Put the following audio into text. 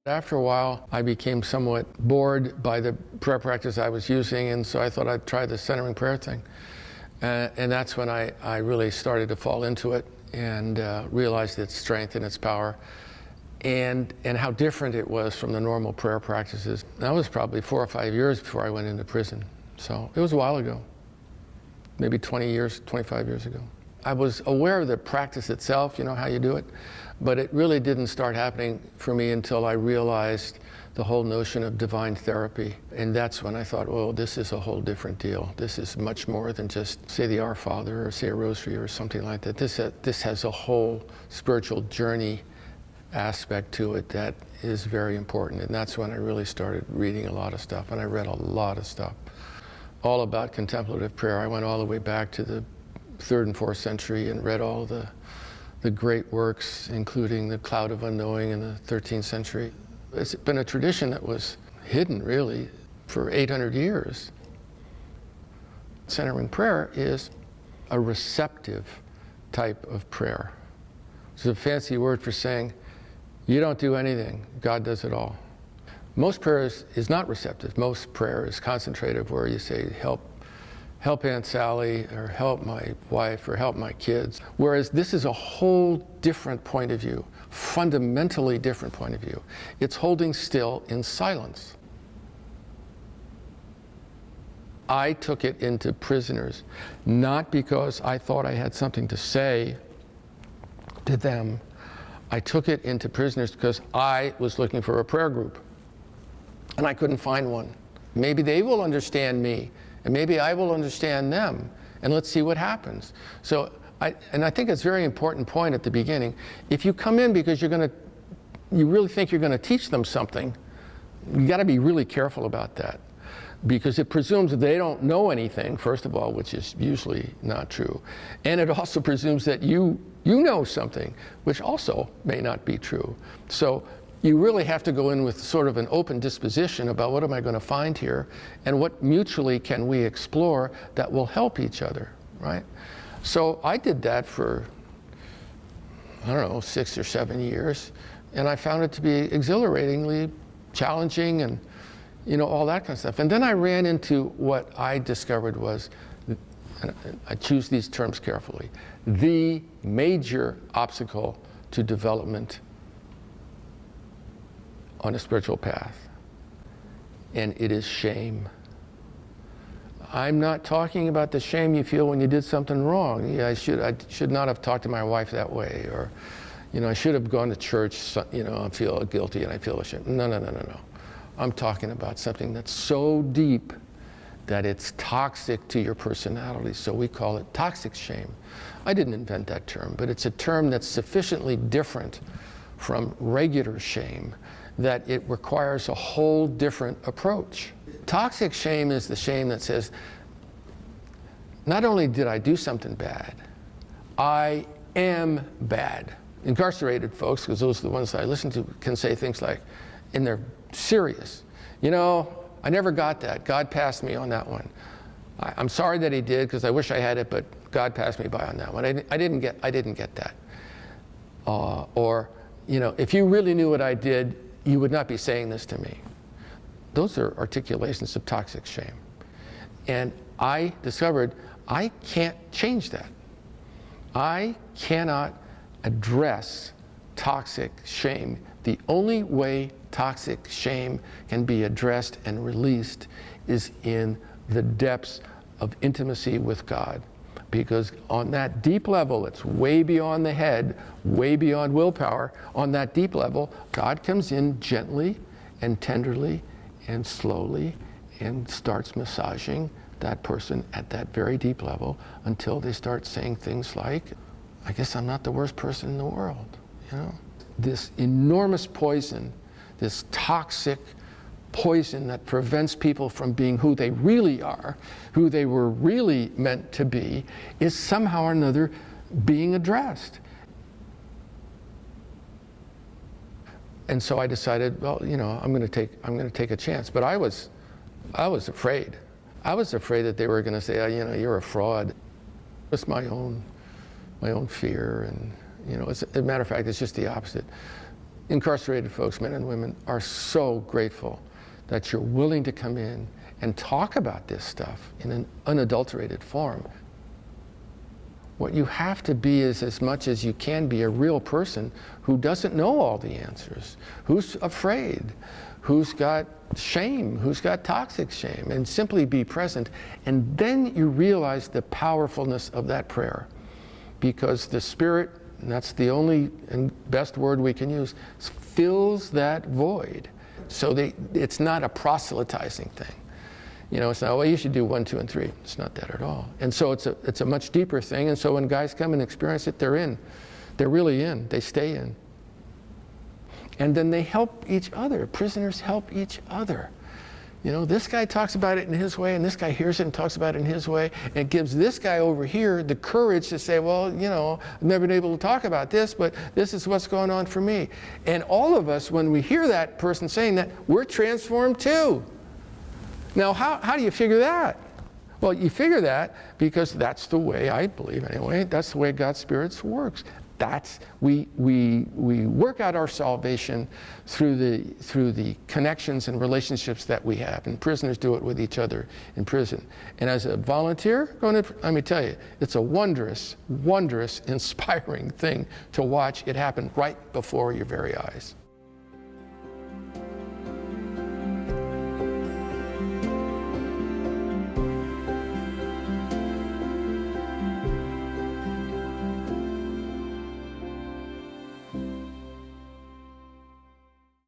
After a while, I became somewhat bored by the prayer practice I was using, and so I thought I'd try the centering prayer thing. And that's when I really started to fall into it and realized its strength and its power and how different it was from the normal prayer practices. That was probably 4 or 5 years before I went into prison. So it was a while ago, maybe 20 years, 25 years ago. I was aware of the practice itself, you know, how you do it, but it really didn't start happening for me until I realized the whole notion of divine therapy. And that's when I thought, well, this is a whole different deal. This is much more than just say the Our Father or say a rosary or something like that. This has a whole spiritual journey aspect to it that is very important. And that's when I really started reading a lot of stuff, and I read a lot of stuff all about contemplative prayer. I went all the way back to the 3rd and 4th century and read all the great works, including the Cloud of Unknowing in the 13th century. It's been a tradition that was hidden, really, for 800 years. Centering prayer is a receptive type of prayer. It's a fancy word for saying, you don't do anything, God does it all. Most prayer is not receptive. Most prayer is concentrative, where you say, help Aunt Sally, or help my wife, or help my kids. Whereas this is a whole different point of view, fundamentally different point of view. It's holding still in silence. I took it into prisoners, not because I thought I had something to say to them. I took it into prisoners because I was looking for a prayer group, and I couldn't find one. Maybe they will understand me, and maybe I will understand them, and let's see what happens. So, I think it's a very important point at the beginning. If you come in because you really think you're going to teach them something, you got to be really careful about that, because it presumes that they don't know anything, first of all, which is usually not true, and it also presumes that you know something, which also may not be true. So you really have to go in with sort of an open disposition about what am I going to find here, and what mutually can we explore that will help each other, right? So I did that for, I don't know, 6 or 7 years, and I found it to be exhilaratingly challenging and, you know, all that kind of stuff. And then I ran into what I discovered was, and I choose these terms carefully, the major obstacle to development on a spiritual path, and it is shame. I'm not talking about the shame you feel when you did something wrong. Yeah, I should not have talked to my wife that way, or, you know, I should have gone to church, you know, I feel guilty and I feel ashamed. No. I'm talking about something that's so deep that it's toxic to your personality, so we call it toxic shame. I didn't invent that term, but it's a term that's sufficiently different from regular shame that it requires a whole different approach. Toxic shame is the shame that says, not only did I do something bad, I am bad. Incarcerated folks, because those are the ones I listen to, can say things like, and they're serious, you know, I never got that. God passed me on that one. I'm sorry that he did, because I wish I had it, but God passed me by on that one. I didn't get that. Or, you know, if you really knew what I did, you would not be saying this to me. Those are articulations of toxic shame. And I discovered I can't change that. I cannot address toxic shame. The only way toxic shame can be addressed and released is in the depths of intimacy with God. Because on that deep level, it's way beyond the head, way beyond willpower. On that deep level, God comes in gently and tenderly and slowly and starts massaging that person at that very deep level until they start saying things like, I guess I'm not the worst person in the world, you know? This enormous poison, this toxic poison that prevents people from being who they really are, who they were really meant to be, is somehow or another being addressed. And so I decided, well, you know, I'm going to take a chance. But I was afraid. I was afraid that they were going to say, oh, you know, you're a fraud. It's my own fear, and, you know, as a matter of fact, it's just the opposite. incarcerated folks, men and women, are so grateful that you're willing to come in and talk about this stuff in an unadulterated form. What you have to be is, as much as you can be, a real person who doesn't know all the answers, who's afraid, who's got shame, who's got toxic shame, and simply be present. And then you realize the powerfulness of that prayer, because the Spirit, and that's the only and best word we can use, fills that void. So it's not a proselytizing thing. You know, it's not, well, you should do 1, 2, and 3. It's not that at all. And so it's a much deeper thing. And so when guys come and experience it, they're in. They're really in. They stay in. And then they help each other. Prisoners help each other. You know, this guy talks about it in his way, and this guy hears it and talks about it in his way, and it gives this guy over here the courage to say, well, you know, I've never been able to talk about this, but this is what's going on for me. And all of us, when we hear that person saying that, we're transformed too. Now, how do you figure that? Well, you figure that because that's the way, I believe anyway, that's the way God's Spirit works. We work out our salvation through the connections and relationships that we have, and prisoners do it with each other in prison. And as a volunteer, let me tell you, it's a wondrous, wondrous, inspiring thing to watch it happen right before your very eyes.